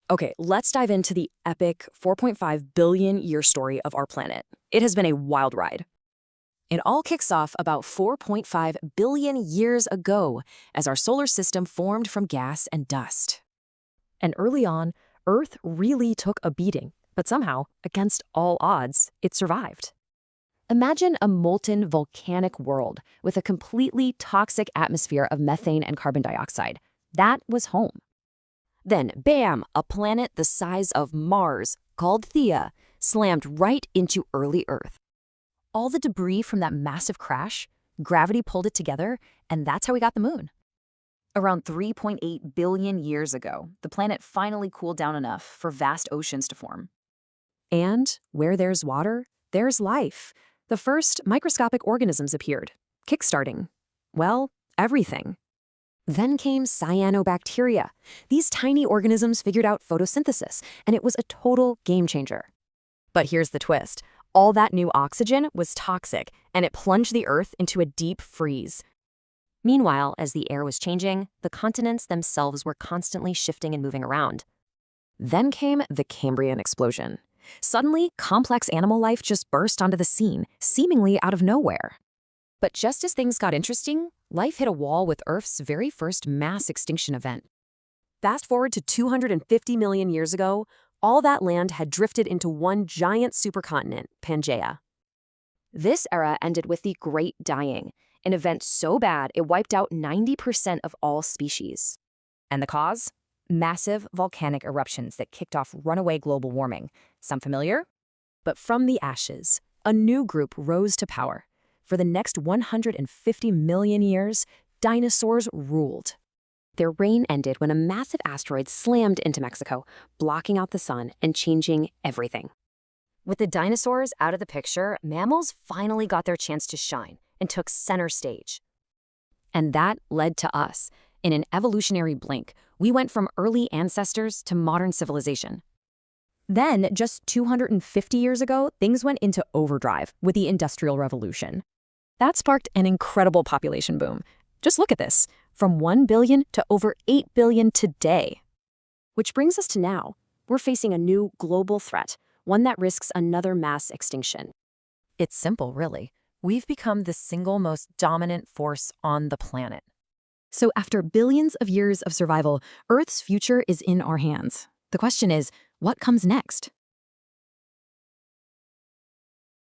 Okay, let's dive into the epic 4.5 billion year story of our planet. It has been a wild ride. It all kicks off about 4.5 billion years ago as our solar system formed from gas and dust. And early on, Earth really took a beating, but somehow, against all odds, it survived. Imagine a molten volcanic world with a completely toxic atmosphere of methane and carbon dioxide. That was home. Then, bam, a planet the size of Mars, called Theia, slammed right into early Earth. All the debris from that massive crash, gravity pulled it together, and that's how we got the moon. Around 3.8 billion years ago, the planet finally cooled down enough for vast oceans to form. And where there's water, there's life. The first microscopic organisms appeared, kickstarting, well, everything. Then came cyanobacteria. These tiny organisms figured out photosynthesis, and it was a total game changer. But here's the twist. All that new oxygen was toxic, and it plunged the Earth into a deep freeze. Meanwhile, as the air was changing, the continents themselves were constantly shifting and moving around. Then came the Cambrian explosion. Suddenly, complex animal life just burst onto the scene, seemingly out of nowhere. But just as things got interesting, life hit a wall with Earth's very first mass extinction event. Fast forward to 250 million years ago, all that land had drifted into one giant supercontinent, Pangaea. This era ended with the Great Dying, an event so bad it wiped out 90% of all species. And the cause? Massive volcanic eruptions that kicked off runaway global warming. Sound familiar? But from the ashes, a new group rose to power. For the next 150 million years, dinosaurs ruled. Their reign ended when a massive asteroid slammed into Mexico, blocking out the sun and changing everything. With the dinosaurs out of the picture, mammals finally got their chance to shine and took center stage. And that led to us. In an evolutionary blink, we went from early ancestors to modern civilization. Then, just 250 years ago, things went into overdrive with the Industrial Revolution. That sparked an incredible population boom. Just look at this, from 1 billion to over 8 billion today. Which brings us to now. We're facing a new global threat, one that risks another mass extinction. It's simple, really. We've become the single most dominant force on the planet. So after billions of years of survival, Earth's future is in our hands. The question is, what comes next?